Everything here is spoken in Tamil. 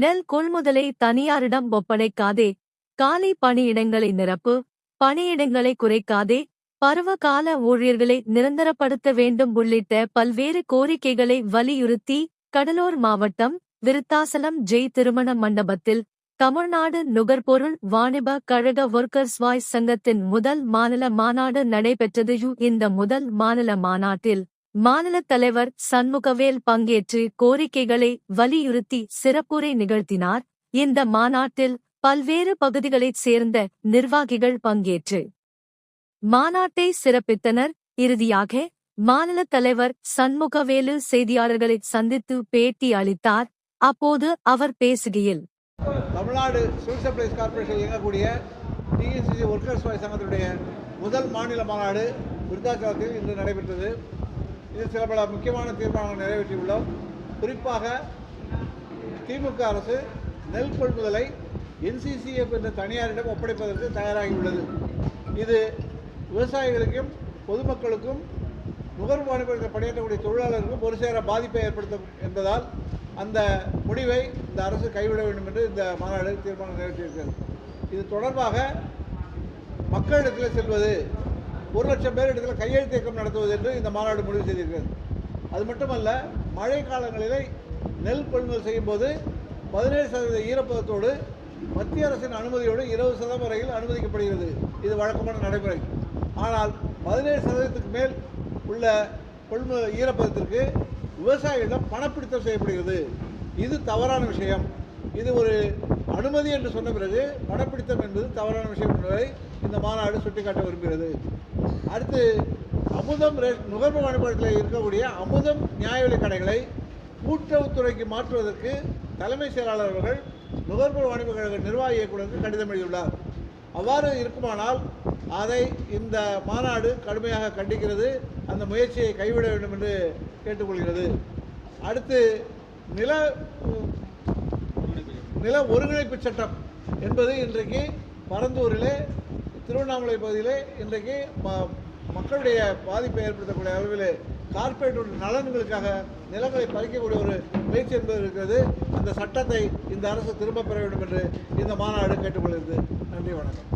நெல் கொள்முதலை தனியாரிடம் ஒப்படைக்காதே, காலி பணியிடங்களை நிரப்பு, பணியிடங்களை குறைக்காதே, பருவகால ஊழியர்களை நிரந்தரப்படுத்த வேண்டும் உள்ளிட்ட பல்வேறு கோரிக்கைகளை வலியுறுத்தி கடலூர் மாவட்டம் விருத்தாசலம் ஜெய் திருமண மண்டபத்தில் தமிழ்நாடு நுகர்பொருள் வாணிப கழக ஒர்க்கர்ஸ் வாய்ஸ் சங்கத்தின் முதல் மாநில மாநாடு நடைபெற்றது. இந்த முதல் மாநில மாநாட்டில் மாநில தலைவர் சண்முகவேல் பங்கேற்று கோரிக்கைகளை வலியுறுத்தி சிறப்புரை நிகழ்த்தினார். இந்த மாநாட்டில் பல்வேறு பகுதிகளைச் சேர்ந்த நிர்வாகிகள் பங்கேற்று மாநாட்டை சிறப்பித்தனர். இறுதியாக மாநில தலைவர் சண்முகவேலு செய்தியாளர்களை சந்தித்து பேட்டி அளித்தார். அப்போது அவர் பேசுகையில், தமிழ்நாடு சிவில் சப்ளைஸ் கார்பரேஷன் இயங்கக்கூடிய டிஎன்சிசி ஒர்க்கர்ஸ் வாய்ஸ் சங்கத்தினுடைய முதல் மாநில மாநாடு விருத்தாச்சலத்தில் இன்று நடைபெற்றது. இதில் சில பல முக்கியமான தீர்மானங்கள் நிறைவேற்றியுள்ளோம். குறிப்பாக திமுக அரசு நெல் கொள்முதலை என்சிசிஎஃப் என்ற தனியாரிடம் ஒப்படைப்பதற்கு தயாராகியுள்ளது. இது விவசாயிகளுக்கும் பொதுமக்களுக்கும் நுகர்வு வாணிபத்தில் பணியாற்றக்கூடிய தொழிலாளர்களுக்கும் ஒரு சேர பாதிப்பை ஏற்படுத்தும் என்பதால் அந்த முடிவை இந்த அரசு கைவிட வேண்டும் என்று இந்த மாநாடு தீர்மானம் நிறைவேற்றியிருக்கிறது. இது தொடர்பாக மக்களிடத்தில் செல்வது, 1,00,000 பேர் இடத்தில் கையெழுத்து இயக்கம் நடத்துவது என்று இந்த மாநாடு முடிவு செய்திருக்கிறது. அது மட்டுமல்ல, மழை காலங்களிலே நெல் கொள்முதல் செய்யும் போது 17% ஈரப்பதத்தோடு மத்திய அரசின் அனுமதியோடு 20% வரையில் அனுமதிக்கப்படுகிறது. இது வழக்கமான நடைமுறை. ஆனால் 17% மேல் உள்ள கொள்முதல் ஈரப்பதத்திற்கு விவசாயிகளிடம் பணப்பிடித்தம் செய்யப்படுகிறது. இது தவறான விஷயம். இது ஒரு அனுமதி என்று சொன்ன பிறகு பணப்பிடித்தம் என்பது தவறான விஷயம் என்பதை இந்த மாநாடு சுட்டிக்காட்ட விரும்புகிறது. அடுத்து, அமுதம் நுகர்வு வாணிபத்தில் இருக்கக்கூடிய அமுதம் நியாய விலைக் கடைகளை கூட்டுறவுத்துறைக்கு மாற்றுவதற்கு தலைமை செயலாளர் அவர்கள் நுகர்வோர் வாணிப கழக நிர்வாக இயக்குநருக்கு கடிதம் எழுதியுள்ளார். அவ்வாறு இருக்குமானால் அதை இந்த மாநாடு கடுமையாக கண்டிக்கிறது. அந்த முயற்சியை கைவிட வேண்டும் என்று கேட்டுக்கொள்கிறது. அடுத்து, நில ஒருங்கிணைப்பு சட்டம் என்பது இன்றைக்கு பரந்தூரிலே, திருவண்ணாமலை பகுதியிலே இன்றைக்கு மக்களுடைய பாதிப்பை ஏற்படுத்தக்கூடிய அளவில் கார்ப்பரேட் நலன்களுக்காக நிலங்களை பறிக்கக்கூடிய ஒரு முயற்சி என்பது இருக்கிறது. அந்த சட்டத்தை இந்த அரசு திரும்பப் பெற வேண்டும் என்று இந்த மாநாடு கேட்டுக்கொள்கிறது. நன்றி, வணக்கம்.